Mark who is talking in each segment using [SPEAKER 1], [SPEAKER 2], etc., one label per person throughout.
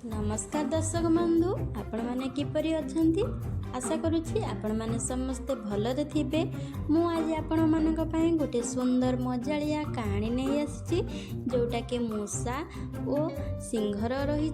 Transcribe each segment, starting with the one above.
[SPEAKER 1] नमस्कार दर्शक बंधु, आपण मैंने किपरि अछंती। आशा करुछि आपण मैंने समस्ते भलरे थिबे। मु आज आपण मानक पई गोटे सुंदर मजालिया कहानी नहीं आसी जोटा कि मूषा और सिंहर रही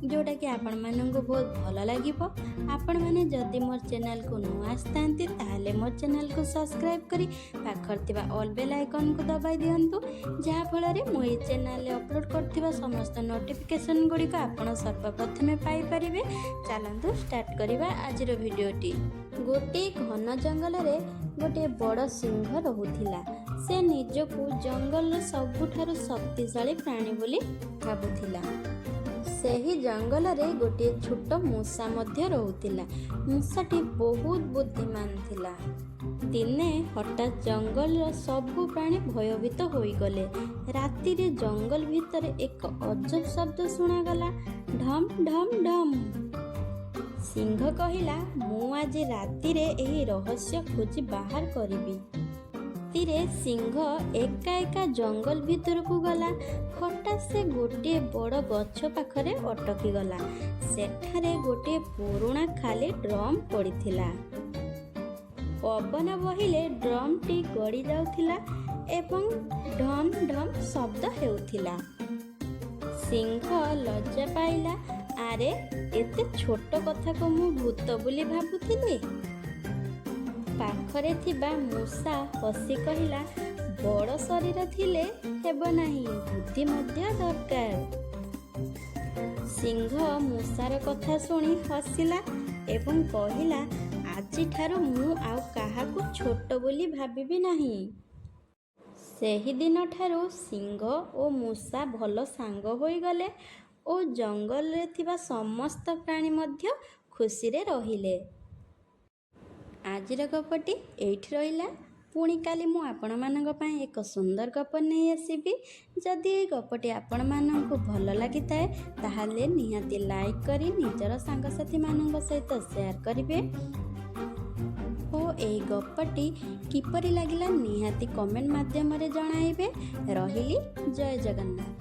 [SPEAKER 1] जोटा कि आपण मानक बहुत भल लागिबो। आपण माने जदि मोर चैनल को नुआ आसतांती ताले मोर चैनल को सब्सक्राइब करी पाखर थिबा ऑल बेल आइकन को दबाई दियंतु, जहा फଳରେ मु ए चैनल रे अपलोड करथिबा समस्त नोटिफिकेशन गुडी को आपण सर्वप्रथमे पाई परिबे। चलंतु स्टार्ट करिबा आजिर भिडियोटी। गोटे घन जंगल रे गोटे बड़ सिंह रहुथिला। से निजकु जंगल सबुठारु शक्तिशाली प्राणी बोली भाबुथिला। ସେହି ଜଙ୍ଗଲରେ ଗୋଟିଏ ଛୋଟ ମୂଷା ମଧ୍ୟ ରହୁଥିଲା। ମୂଷାଟି ବହୁତ ବୁଦ୍ଧିମାନ ଥିଲା। ଦିନେ ହଠାତ୍ ଜଙ୍ଗଲର ସବୁ ପ୍ରାଣୀ ଭୟଭୀତ ହୋଇଗଲେ। ରାତିରେ ଜଙ୍ଗଲ ଭିତରେ ଏକ ଅଜବ ଶବ୍ଦ ଶୁଣାଗଲା, ଢମ୍ ଢମ୍ ଢମ୍। ସିଂହ କହିଲା, ମୁଁ ଆଜି ରାତିରେ ଏହି ରହସ୍ୟ ଖୋଜି ବାହାର କରିବି। ରାତିରେ ସିଂହ ଏକା ଏକା ଜଙ୍ଗଲ ଭିତରକୁ ଗଲା। ହଠାତ୍ ସେ ଗୋଟିଏ ବଡ଼ ଗଛ ପାଖରେ ଅଟକି ଗଲା। ସେଠାରେ ଗୋଟିଏ ପୁରୁଣା ଖାଲି ଡ୍ରମ୍ ପଡ଼ିଥିଲା। ପବନ ବହିଲେ ଡ୍ରମ୍ଟି ଗଡ଼ି ଯାଉଥିଲା ଏବଂ ଢମ୍ ଢମ୍ ଶବ୍ଦ ହେଉଥିଲା। ସିଂହ ଲଜ୍ଜା ପାଇଲା। ଆରେ, ଏତେ ଛୋଟ କଥାକୁ ମୁଁ ଭୂତ ବୋଲି ଭାବୁଥିଲି। ପାଖରେ ଥିବା ମୂଷା ହସି କହିଲା, ବଡ଼ ଶରୀର ଥିଲେ ହେବ ନାହିଁ, ବୁଦ୍ଧି ମଧ୍ୟ ଦରକାର। ସିଂହ ମୂଷାର କଥା ଶୁଣି ହସିଲା ଏବଂ କହିଲା, ଆଜିଠାରୁ ମୁଁ ଆଉ କାହାକୁ ଛୋଟ ବୋଲି ଭାବିବି ନାହିଁ। ସେହିଦିନ ଠାରୁ ସିଂହ ଓ ମୂଷା ଭଲ ସାଙ୍ଗ ହୋଇଗଲେ ଓ ଜଙ୍ଗଲରେ ଥିବା ସମସ୍ତ ପ୍ରାଣୀ ମଧ୍ୟ ଖୁସିରେ ରହିଲେ। ଆଜିର ଗପଟି ଏଇଠି ରହିଲା। ପୁଣି କାଲି ମୁଁ ଆପଣମାନଙ୍କ ପାଇଁ ଏକ ସୁନ୍ଦର ଗପ ନେଇ ଆସିବି। ଯଦି এই ଗପଟି ଆପଣମାନଙ୍କୁ ଭଲ ଲାଗିଥାଏ ତାହେଲେ ନିହାତି ଲାଇକ୍ କରି ନିଜର ସାଙ୍ଗସାଥିମାନଙ୍କ ସହିତ ସେୟାର କରିବେ ଓ এই ଗପଟି କିପରି ଲାଗିଲା ନିହାତି କମେଣ୍ଟ ମାଧ୍ୟମରେ ଜଣାଇବେ। ରହିଲି, ଜୟ ଜଗନ୍ନାଥ।